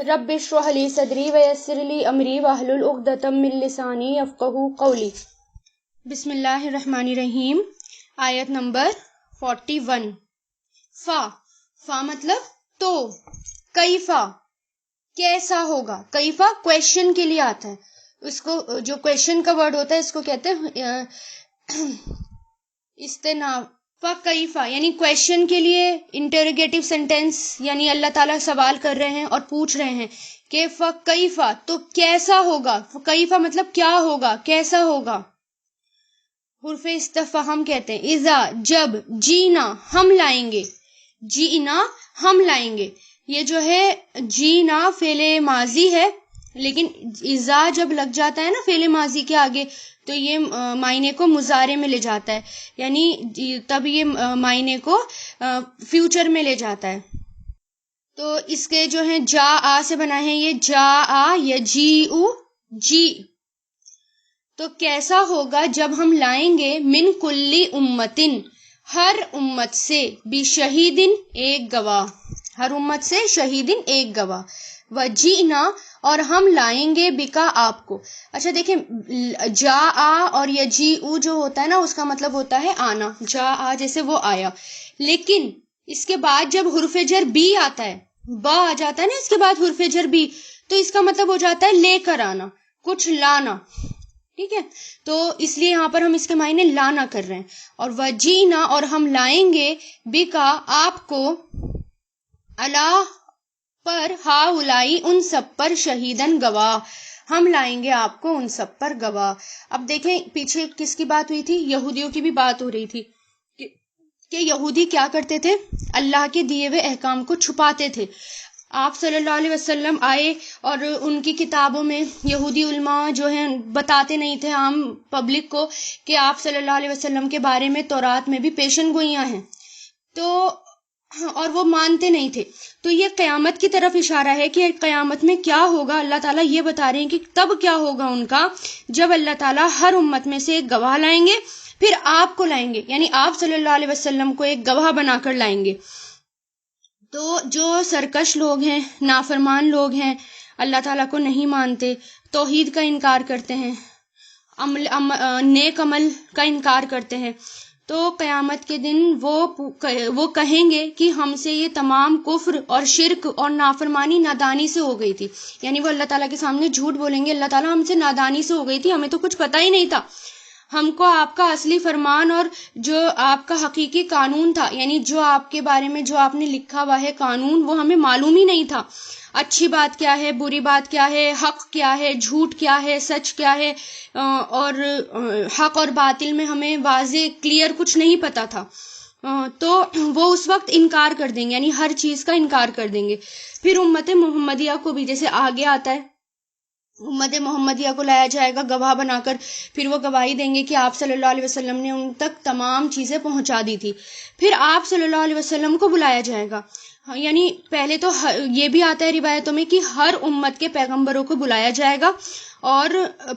رب اشرح لی صدری ویسر لی امری واحلل عقدۃ من لسانی یفقہوا قولی۔ بسم اللہ الرحمن الرحیم۔ آیت نمبر 41۔ فا مطلب تو، کیفا کیسا ہوگا، کیفا کویشچن کے لیے آتا ہے، اس کو جو کویشچن کا ورڈ ہوتا ہے اس کو کہتے ہیں استناف۔ کیفا یعنی کویشچن کے لیے انٹروگیٹو سینٹینس، یعنی اللہ تعالیٰ سوال کر رہے ہیں اور پوچھ رہے ہیں کہ کیفا تو کیسا ہوگا، کیفا مطلب کیا ہوگا، کیسا ہوگا۔ حرف استفہام کہتے ہیں اذا جب، جینا ہم لائیں گے، جینا ہم لائیں گے، یہ جو ہے جینا فعل ماضی ہے، لیکن اذا جب لگ جاتا ہے نا فعل ماضی کے آگے تو یہ معنی کو مضارع میں لے جاتا ہے، یعنی تب یہ معنی کو فیوچر میں لے جاتا ہے۔ تو اس کے جو ہیں جا آ سے بنائے ہیں، یہ جا آ یا جی او جی۔ تو کیسا ہوگا جب ہم لائیں گے من کلی امتن، ہر امت سے، بشہیدن ایک گواہ، ہر امت سے شہیدن ایک گواہ، وجینا اور ہم لائیں گے بکا آپ کو۔ اچھا دیکھیں جا آ اور یجی او جو ہوتا ہے نا اس کا مطلب ہوتا ہے آنا، جا آ جیسے وہ آیا، لیکن اس کے بعد جب حرف جر بی آتا ہے، با آ جاتا ہے نا اس کے بعد حرف جر بی، تو اس کا مطلب ہو جاتا ہے لے کر آنا، کچھ لانا، ٹھیک ہے۔ تو اس لیے یہاں پر ہم اس کے معنی لانا کر رہے ہیں، اور وجینا اور ہم لائیں گے بکا آپ کو، اللہ پر، ہا الائی ان سب پر، شہیدن گواہ، ہم لائیں گے آپ کو ان سب پر گواہ۔ اب دیکھیں پیچھے کس کی بات ہوئی تھی، یہودیوں کی بھی بات ہو رہی تھی کہ یہودی کیا کرتے تھے، اللہ کے دیے ہوئے احکام کو چھپاتے تھے۔ آپ صلی اللہ علیہ وسلم آئے اور ان کی کتابوں میں یہودی علماء جو ہیں بتاتے نہیں تھے عام پبلک کو کہ آپ صلی اللہ علیہ وسلم کے بارے میں تورات میں بھی پیشن گوئیاں ہیں، تو اور وہ مانتے نہیں تھے۔ تو یہ قیامت کی طرف اشارہ ہے کہ قیامت میں کیا ہوگا، اللہ تعالیٰ یہ بتا رہے ہیں کہ تب کیا ہوگا ان کا، جب اللہ تعالیٰ ہر امت میں سے ایک گواہ لائیں گے، پھر آپ کو لائیں گے، یعنی آپ صلی اللہ علیہ وسلم کو ایک گواہ بنا کر لائیں گے۔ تو جو سرکش لوگ ہیں، نافرمان لوگ ہیں، اللہ تعالیٰ کو نہیں مانتے، توحید کا انکار کرتے ہیں، نیک عمل کا انکار کرتے ہیں، تو قیامت کے دن وہ کہیں گے کہ ہم سے یہ تمام کفر اور شرک اور نافرمانی نادانی سے ہو گئی تھی، یعنی وہ اللہ تعالیٰ کے سامنے جھوٹ بولیں گے، اللہ تعالیٰ ہم سے نادانی سے ہو گئی تھی، ہمیں تو کچھ پتہ ہی نہیں تھا، ہم کو آپ کا اصلی فرمان اور جو آپ کا حقیقی قانون تھا، یعنی جو آپ کے بارے میں جو آپ نے لکھا ہوا ہے قانون، وہ ہمیں معلوم ہی نہیں تھا، اچھی بات کیا ہے، بری بات کیا ہے، حق کیا ہے، جھوٹ کیا ہے، سچ کیا ہے، اور حق اور باطل میں ہمیں واضح کلیئر کچھ نہیں پتا تھا، تو وہ اس وقت انکار کر دیں گے، یعنی ہر چیز کا انکار کر دیں گے۔ پھر امت محمدیہ کو بھی جیسے آگے آتا ہے، امت محمدیہ کو لایا جائے گا گواہ بنا کر، پھر وہ گواہی دیں گے کہ آپ صلی اللہ علیہ وسلم نے ان تک تمام چیزیں پہنچا دی تھی، پھر آپ صلی اللہ علیہ وسلم کو بلایا جائے گا، یعنی پہلے تو یہ بھی آتا ہے روایتوں میں کہ ہر امت کے پیغمبروں کو بلایا جائے گا، اور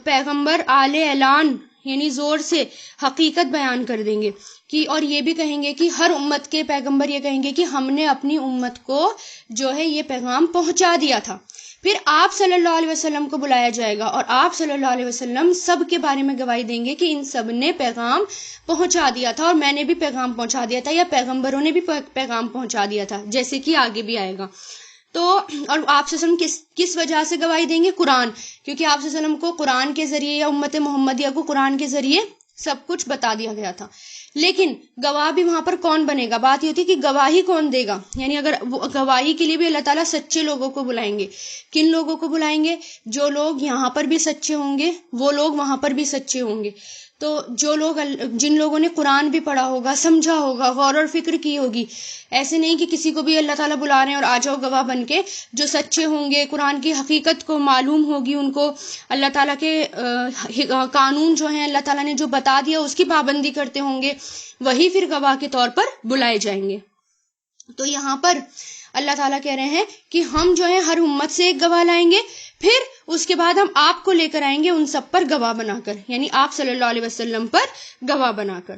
پیغمبر اعلی اعلان یعنی زور سے حقیقت بیان کر دیں گے کہ، اور یہ بھی کہیں گے کہ ہر امت کے پیغمبر یہ کہیں گے کہ ہم نے اپنی امت کو جو ہے یہ پیغام پہنچا دیا تھا۔ پھر آپ صلی اللہ علیہ وسلم کو بلایا جائے گا، اور آپ صلی اللہ علیہ وسلم سب کے بارے میں گواہی دیں گے کہ ان سب نے پیغام پہنچا دیا تھا، اور میں نے بھی پیغام پہنچا دیا تھا، یا پیغمبروں نے بھی پیغام پہنچا دیا تھا، جیسے کہ آگے بھی آئے گا۔ تو اور آپ صلی اللہ علیہ وسلم کس وجہ سے گواہی دیں گے؟ قرآن، کیونکہ آپ صلی اللہ علیہ وسلم کو قرآن کے ذریعے، یا امت محمدیہ کو قرآن کے ذریعے سب کچھ بتا دیا گیا تھا۔ لیکن گواہ بھی وہاں پر کون بنے گا؟ بات یہ ہوتی ہے کہ گواہی کون دے گا، یعنی اگر گواہی کے لیے بھی اللہ تعالیٰ سچے لوگوں کو بلائیں گے۔ کن لوگوں کو بلائیں گے؟ جو لوگ یہاں پر بھی سچے ہوں گے وہ لوگ وہاں پر بھی سچے ہوں گے۔ تو جن لوگوں نے قرآن بھی پڑھا ہوگا، سمجھا ہوگا، غور اور فکر کی ہوگی، ایسے نہیں کہ کسی کو بھی اللہ تعالیٰ بلا رہے ہیں اور آ جاؤ گواہ بن کے، جو سچے ہوں گے، قرآن کی حقیقت کو معلوم ہوگی ان کو، اللہ تعالیٰ کے قانون جو ہیں اللہ تعالیٰ نے جو بتا دیا اس کی پابندی کرتے ہوں گے، وہی پھر گواہ کے طور پر بلائے جائیں گے۔ تو یہاں پر اللہ تعالیٰ کہہ رہے ہیں کہ ہم جو ہے ہر امت سے ایک گواہ لائیں گے، پھر اس کے بعد ہم آپ کو لے کر آئیں گے ان سب پر گواہ بنا کر، یعنی آپ صلی اللہ علیہ وسلم پر گواہ بنا کر۔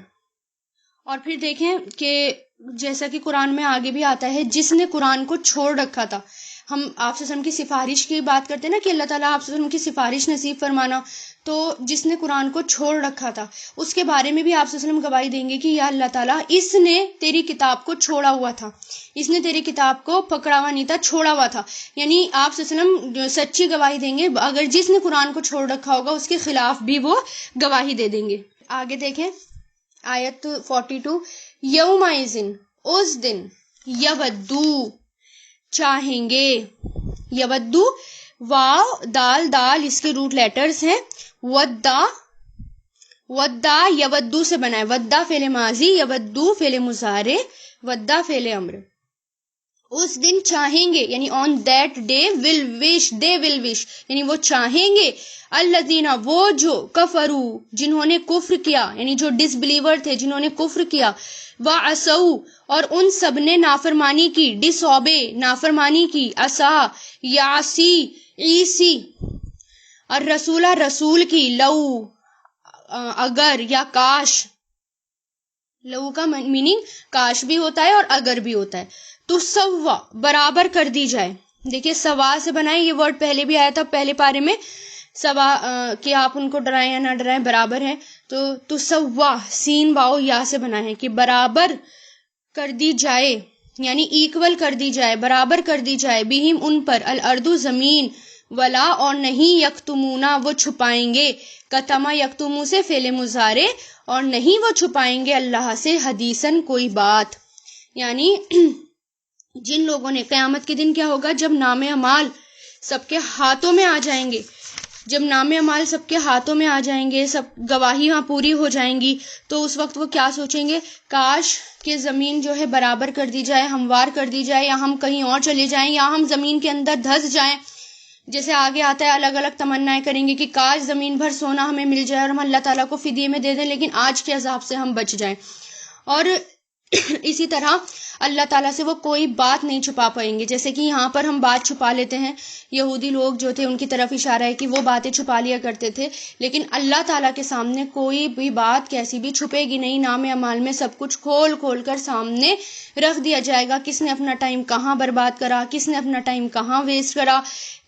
اور پھر دیکھیں کہ جیسا کہ قرآن میں آگے بھی آتا ہے، جس نے قرآن کو چھوڑ رکھا تھا، ہم آپ صلی اللہ علیہ وسلم کی سفارش کی بات کرتے ہیں نا کہ اللہ تعالیٰ آپ صلی اللہ علیہ وسلم کی سفارش نصیب فرمانا، تو جس نے قرآن کو چھوڑ رکھا تھا اس کے بارے میں بھی آپ صلی اللہ علیہ وسلم گواہی دیں گے کہ یا اللہ تعالیٰ اس نے تیری کتاب کو چھوڑا ہوا تھا، اس نے تیری کتاب کو پکڑا ہوا نہیں تھا، چھوڑا ہوا تھا. یعنی آپ صلی اللہ علیہ وسلم سچی گواہی دیں گے، اگر جس نے قرآن کو چھوڑ رکھا ہوگا اس کے خلاف بھی وہ گواہی دے دیں گے. آگے دیکھیں آیت 42، یومئذ اس دن، یودو چاہیں گے، یودو واو دال دال اس کے روٹ لیٹرز ہیں، ودا ودا یودو سے بنا ہے، ودا فعل ماضی، یودو فعل مضارع، ودا فعل امر. اس دن چاہیں گے یعنی آن دیٹ ڈے، ول وش دے ول وش یعنی وہ چاہیں گے، الذین وہ جو، کفرو جنہوں نے کفر کیا یعنی جو ڈس بلیور تھے جنہوں نے کفر کیا، وعصوا اور ان سب نے نافرمانی کی، ڈس اوبے نافرمانی کی، عصا یعصی عیسی، اور رسولہ رسول کی، لو اگر یا کاش، لو کا میننگ کاش بھی ہوتا ہے اور اگر بھی ہوتا ہے. تو سوا برابر کر دی جائے، دیکھیے سوا سے بنائیں، یہ ورڈ پہلے بھی آیا تھا پہلے پارے میں، سوا کہ آپ ان کو ڈرائیں یا نہ ڈرائیں برابر ہے، تو سوا سین واؤ یا سے بنا ہے کہ برابر کر دی جائے یعنی ایکول کر دی جائے، برابر کر دی جائے، بہم ان پر، الارض زمین، ولا اور نہیں، یکتمونا وہ چھپائیں گے، کتما یکتمو سے فعل مضارع، اور نہیں وہ چھپائیں گے اللہ سے حدیثاً کوئی بات. یعنی جن لوگوں نے، قیامت کے دن کیا ہوگا جب نام اعمال سب کے ہاتھوں میں آ جائیں گے، جب نام اعمال سب کے ہاتھوں میں آ جائیں گے، سب گواہیاں پوری ہو جائیں گی، تو اس وقت وہ کیا سوچیں گے، کاش کہ زمین جو ہے برابر کر دی جائے، ہموار کر دی جائے، یا ہم کہیں اور چلے جائیں، یا ہم زمین کے اندر دھس جائیں. جیسے آگے آتا ہے الگ الگ تمنائیں کریں گے کہ کاش زمین بھر سونا ہمیں مل جائے اور ہم اللہ تعالیٰ کو فدیے میں دے دیں، لیکن آج کے عذاب سے ہم بچ جائیں. اور اسی طرح اللہ تعالیٰ سے وہ کوئی بات نہیں چھپا پائیں گے، جیسے کہ یہاں پر ہم بات چھپا لیتے ہیں، یہودی لوگ جو تھے ان کی طرف اشارہ ہے کہ وہ باتیں چھپا لیا کرتے تھے، لیکن اللہ تعالیٰ کے سامنے کوئی بھی بات کیسی بھی چھپے گی نہیں. نام اعمال میں سب کچھ کھول کھول کر سامنے رکھ دیا جائے گا، کس نے اپنا ٹائم کہاں برباد کرا، کس نے اپنا ٹائم کہاں ویسٹ کرا،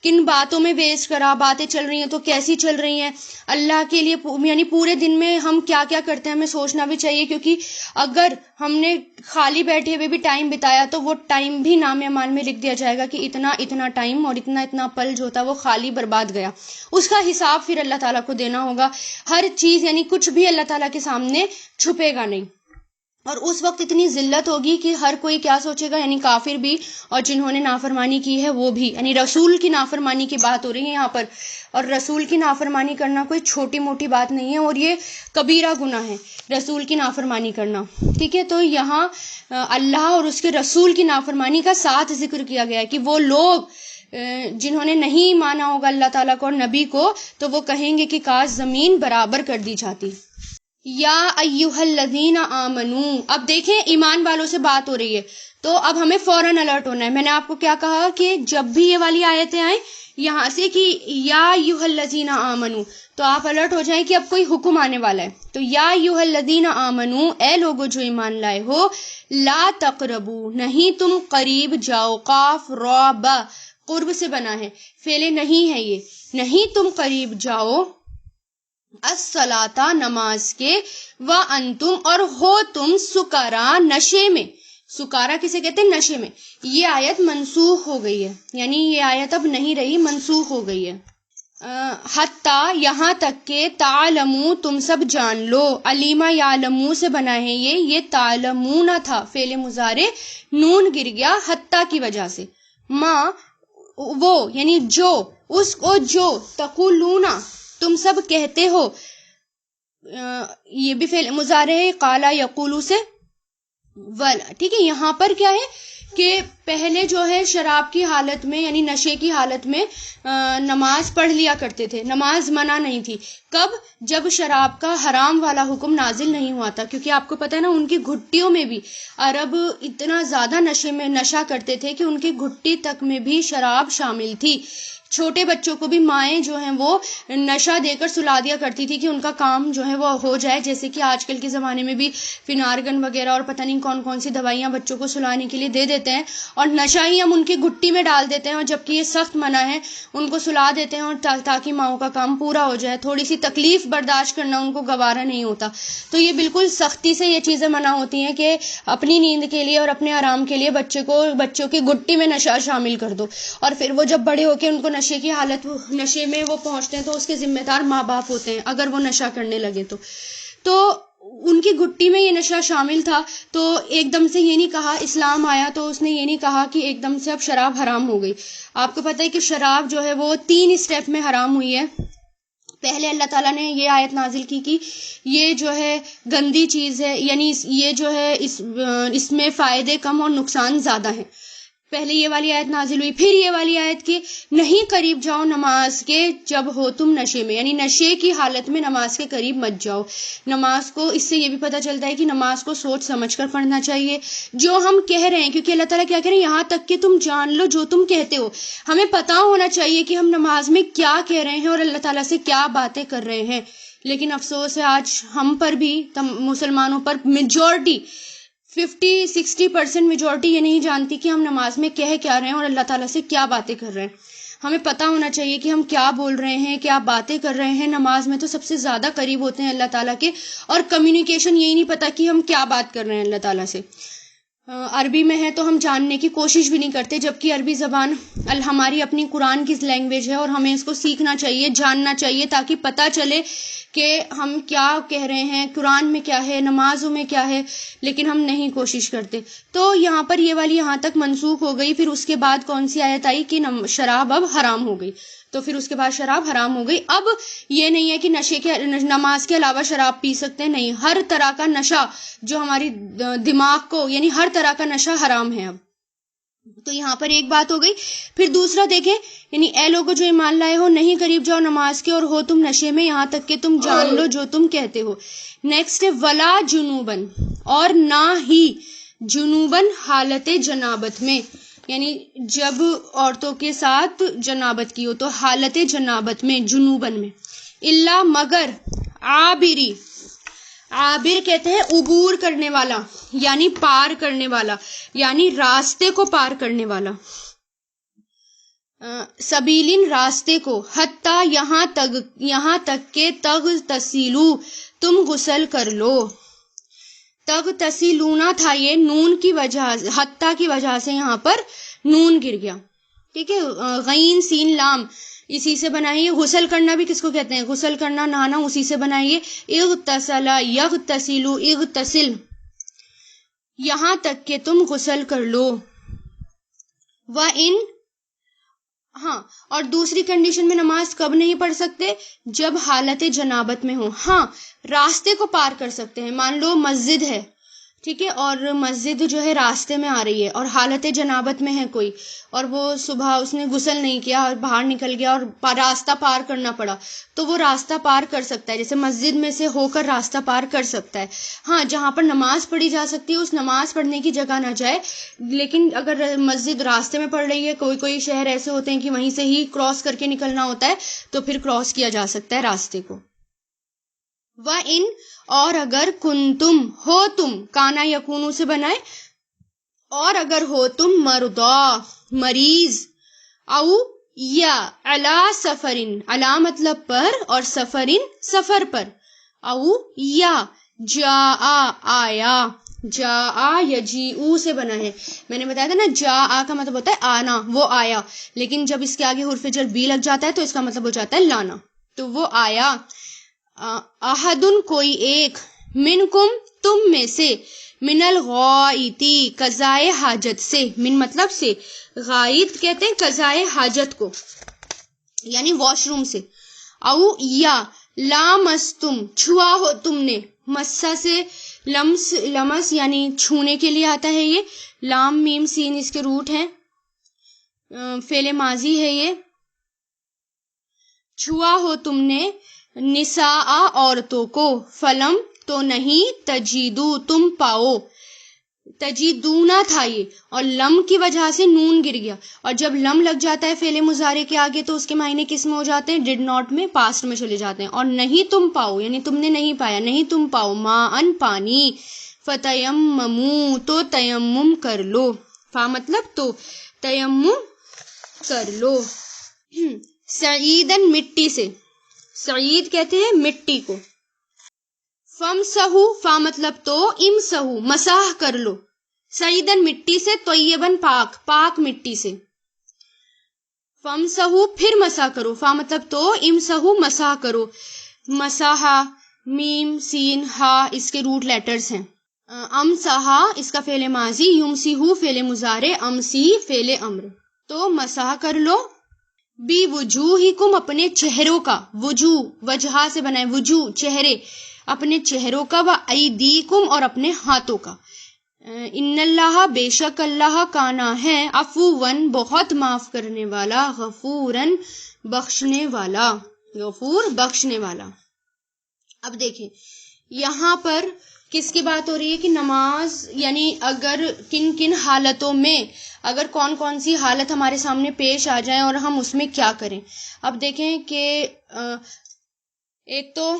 کن باتوں میں ویسٹ کرا، باتیں چل رہی ہیں تو کیسی چل رہی ہیں، اللہ کے لیے یعنی پورے دن میں ہم کیا کیا کرتے ہیں ہمیں سوچنا بھی چاہیے، کیونکہ اگر ہم نے خالی بیٹھے ہوئے بھی ٹائم بتایا تو وہ ٹائم بھی نام اعمال میں لکھ دیا جائے گا کہ اتنا ٹائم اور اتنا پل جو تھا وہ خالی برباد گیا. اس کا حساب پھر اللہ تعالیٰ کو دینا ہوگا. ہر چیز یعنی کچھ بھی اللہ تعالیٰ کے سامنے چھپے گا نہیں. اور اس وقت اتنی ذلت ہوگی کہ ہر کوئی کیا سوچے گا، یعنی کافر بھی اور جنہوں نے نافرمانی کی ہے وہ بھی، یعنی رسول کی نافرمانی کی بات ہو رہی ہے یہاں پر، اور رسول کی نافرمانی کرنا کوئی چھوٹی موٹی بات نہیں ہے، اور یہ کبیرہ گناہ ہے رسول کی نافرمانی کرنا. ٹھیک ہے، تو یہاں اللہ اور اس کے رسول کی نافرمانی کا ساتھ ذکر کیا گیا ہے کہ وہ لوگ جنہوں نے نہیں مانا ہوگا اللہ تعالیٰ کو اور نبی کو، تو وہ کہیں گے کہ کاش زمین برابر کر دی جاتی. یا ایھا الذین آمنو، اب دیکھیں ایمان والوں سے بات ہو رہی ہے تو اب ہمیں فوراً الرٹ ہونا ہے. میں نے آپ کو کیا کہا کہ جب بھی یہ والی آیتیں آئیں یہاں سے کہ یا ایھا الذین آمنو، تو آپ الرٹ ہو جائیں کہ اب کوئی حکم آنے والا ہے. تو یا ایھا الذین آمنو، اے لوگو جو ایمان لائے ہو، لا تقربو نہیں تم قریب جاؤ، قاف را با قرب سے بنا ہے، فعل نہیں ہے یہ، نہیں تم قریب جاؤ، الصلاۃ نماز کے، وانتم اور ہو تم سکارا نشے میں. سکارا کسے کہتے ہیں؟ نشے میں. یہ آیت منسوخ ہو گئی ہے، یعنی یہ آیت اب نہیں رہی، منسوخ ہو گئی ہے. حتیٰ یہاں تک کہ تعلمو تم سب جان لو، علیما یعلمو سے بنا ہے یہ تعلمون تھا، فعل مضارع نون گر گیا حتیٰ کی وجہ سے. ما وہ یعنی جو، اس کو جو، تقولون تم سب کہتے ہو، یہ بھی فعل مضارع ہے قالا یقولو سے، ولا. ٹھیک ہے، یہاں پر کیا ہے کہ پہلے جو ہے شراب کی حالت میں یعنی نشے کی حالت میں نماز پڑھ لیا کرتے تھے، نماز منع نہیں تھی. کب؟ جب شراب کا حرام والا حکم نازل نہیں ہوا تھا، کیونکہ آپ کو پتہ ہے نا ان کی گھٹیوں میں بھی عرب اتنا زیادہ نشہ کرتے تھے کہ ان کی گھٹی تک میں بھی شراب شامل تھی. چھوٹے بچوں کو بھی مائیں جو ہیں وہ نشہ دے کر سلا دیا کرتی تھی کہ ان کا کام جو ہے وہ ہو جائے، جیسے کہ آج کل کے زمانے میں بھی فنارگن وغیرہ اور پتہ نہیں کون کون سی دوائیاں بچوں کو سلانے کے لیے دے دیتے ہیں، اور نشہ ہی ہم ان کی گٹی میں ڈال دیتے ہیں، اور جبکہ یہ سخت منع ہے، ان کو سلا دیتے ہیں اور تاکہ ماؤں کا کام پورا ہو جائے، تھوڑی سی تکلیف برداشت کرنا ان کو گوارا نہیں ہوتا۔ تو یہ بالکل سختی سے یہ چیزیں منع ہوتی ہیں کہ اپنی نیند کے لیے اور اپنے آرام کے لیے بچوں کی گٹی میں نشہ شامل کر دو، اور پھر وہ جب بڑے ہو کے ان کو نشے کی حالت، نشے میں وہ پہنچتے ہیں تو اس کے ذمہ دار ماں باپ ہوتے ہیں اگر وہ نشہ کرنے لگے تو ان کی گٹی میں یہ نشہ شامل تھا۔ تو ایک دم سے یہ نہیں کہا، اسلام آیا تو اس نے یہ نہیں کہا کہ ایک دم سے اب شراب حرام ہو گئی۔ آپ کو پتہ ہے کہ شراب جو ہے وہ 3 اسٹیپ میں حرام ہوئی ہے۔ پہلے اللہ تعالیٰ نے یہ آیت نازل کی کہ یہ جو ہے گندی چیز ہے، یعنی یہ جو ہے اس میں فائدے کم اور نقصان زیادہ ہیں۔ پہلے یہ والی آیت نازل ہوئی، پھر یہ والی آیت کہ نہیں قریب جاؤ نماز کے جب ہو تم نشے میں، یعنی نشے کی حالت میں نماز کے قریب مت جاؤ۔ نماز کو اس سے یہ بھی پتہ چلتا ہے کہ نماز کو سوچ سمجھ کر پڑھنا چاہیے جو ہم کہہ رہے ہیں، کیونکہ اللہ تعالیٰ کیا کہہ رہے ہیں، یہاں تک کہ تم جان لو جو تم کہتے ہو۔ ہمیں پتہ ہونا چاہیے کہ ہم نماز میں کیا کہہ رہے ہیں اور اللہ تعالیٰ سے کیا باتیں کر رہے ہیں، لیکن افسوس ہے آج ہم پر بھی، مسلمانوں پر میجورٹی 50-60% میجورٹی یہ نہیں جانتی کہ ہم نماز میں کہہ کیا رہے ہیں اور اللہ تعالیٰ سے کیا باتیں کر رہے ہیں۔ ہمیں پتہ ہونا چاہیے کہ ہم کیا بول رہے ہیں، کیا باتیں کر رہے ہیں۔ نماز میں تو سب سے زیادہ قریب ہوتے ہیں اللہ تعالیٰ کے، اور کمیونیکیشن یہی نہیں پتہ کہ ہم کیا بات کر رہے ہیں اللہ تعالیٰ سے۔ عربی میں ہے تو ہم جاننے کی کوشش بھی نہیں کرتے، جبکہ عربی زبان ہماری اپنی قرآن کی لینگویج ہے اور ہمیں اس کو سیکھنا چاہیے، جاننا چاہیے، تاکہ پتہ چلے کہ ہم کیا کہہ رہے ہیں، قرآن میں کیا ہے، نمازوں میں کیا ہے، لیکن ہم نہیں کوشش کرتے۔ تو یہاں پر یہ والی یہاں تک منسوخ ہو گئی۔ پھر اس کے بعد کون سی آیت آئی کہ شراب اب حرام ہو گئی، تو پھر اس کے بعد شراب حرام ہو گئی۔ اب یہ نہیں ہے کہ نماز کے علاوہ شراب پی سکتے ہیں، نہیں، ہر طرح کا نشہ جو ہماری دماغ کو، یعنی ہر طرح کا نشہ حرام ہے اب۔ تو یہاں پر ایک بات ہو گئی۔ پھر دوسرا دیکھیں، یعنی اے لوگو جو ایمان لائے ہو، نہیں قریب جاؤ نماز کے اور ہو تم نشے میں، یہاں تک کہ تم جان لو جو تم کہتے ہو۔ نیکسٹ ہے ولا جنوبن، اور نہ ہی جنوبن حالت جنابت میں، یعنی جب عورتوں کے ساتھ جنابت کی ہو تو حالت جنابت میں، جنوبن میں، الا مگر عابری، عابر کہتے ہیں عبور کرنے والا، یعنی پار کرنے والا، یعنی راستے کو پار کرنے والا، سبیلن راستے کو، حتیٰ یہاں تک کہ تگ تسیلو تم غسل کر لو۔ تگ تسیلونا تھا یہ، نون کی وجہ، حتیٰ کی وجہ سے یہاں پر نون گر گیا، ٹھیک ہے، غین سین لام اسی سے بنائیے۔ غسل کرنا بھی کس کو کہتے ہیں، غسل کرنا، نہانا، اسی سے بنائیے۔ اغتسلا یغتسلو، اغتسل، یہاں تک کہ تم غسل کر لو۔ وَإِن، ہاں، اور دوسری کنڈیشن میں نماز کب نہیں پڑھ سکتے، جب حالت جنابت میں ہو۔ ہاں، راستے کو پار کر سکتے ہیں، مان لو مسجد ہے، ٹھیک ہے، اور مسجد جو ہے راستے میں آ رہی ہے اور حالت جنابت میں ہے کوئی، اور وہ صبح اس نے غسل نہیں کیا اور باہر نکل گیا اور راستہ پار کرنا پڑا، تو وہ راستہ پار کر سکتا ہے، جیسے مسجد میں سے ہو کر راستہ پار کر سکتا ہے۔ ہاں، جہاں پر نماز پڑھی جا سکتی ہے اس نماز پڑھنے کی جگہ نہ جائے، لیکن اگر مسجد راستے میں پڑھ رہی ہے، کوئی شہر ایسے ہوتے ہیں کہ وہیں سے ہی کراس کر کے نکلنا ہوتا ہے، تو پھر کراس کیا جا سکتا ہے راستے کو۔ وَإِن، اور اگر کنتم، ہو تم، کانا یکونو سے بنائے، اور اگر ہو تم مرضا، مریض، او یا علا سفرن، علا مطلب پر اور سفرن سفر پر، او یا جاء آیا، جاء یجیء سے بنا ہے، میں نے بتایا تھا نا، جاء کا مطلب ہوتا ہے آنا، وہ آیا، لیکن جب اس کے آگے حرف جر بی لگ جاتا ہے تو اس کا مطلب ہو جاتا ہے لانا، تو وہ آیا۔ احدن، کوئی ایک، منکم، تم میں سے، من الغائطی، قضائے حاجت سے، من مطلب سے، غائط کہتے ہیں قضائے حاجت کو، یعنی واش روم سے، او یا لامستم، چھوا ہو تم نے، مسا سے لمس یعنی چھونے کے لیے آتا ہے، یہ لام میم سین اس کے روٹ ہیں، فعل ماضی ہے یہ، چھوا ہو تم نے نساء عورتوں کو، فلم تو نہیں، تجیدو تم پاؤ، تجیدونا تھا یہ، اور لم کی وجہ سے نون گر گیا، اور جب لم لگ جاتا ہے فعل مضارع کے آگے تو اس کے معنی کس میں ہو جاتے ہیں؟ ڈڈ ناٹ میں، پاسٹ میں چلے جاتے ہیں. اور نہیں تم پاؤ یعنی تم نے نہیں پایا، نہیں تم پاؤ ما ان پانی، فتیممو تو تیمم کر لو، فا مطلب تو، تیمم کر لو. سعیدن مٹی سے، سعید کہتے ہیں مٹی کو. فمسحو فا مطلب تو، امسحو مسح کر لو، سعیدن مٹی سے، طیبن پاک، پاک مٹی سے. فمسحو پھر مسح کرو، فا مطلب تو، امسحو مسح کرو. مسحا میم سین ہا اس کے روٹ لیٹرز ہیں. امسحا اس کا فعل ماضی، یمسحو فعل مضارع، امسی فعل امر. تو مسح کر لو. بی وجوہکم اپنے چہروں کا، وجوہ وجہ سے بنائے، وجوہ چہرے، اپنے چہروں کا، و ایدیکم اور اپنے ہاتھوں کا. ان اللہ بے شک اللہ کانا ہے، عفواً بہت معاف کرنے والا، غفوراً بخشنے والا، غفور بخشنے والا. اب دیکھیں یہاں پر کس کی بات ہو رہی ہے کہ نماز یعنی اگر کن کن حالتوں میں، اگر کون کون سی حالت ہمارے سامنے پیش آ جائیں اور ہم اس میں کیا کریں. اب دیکھیں کہ ایک تو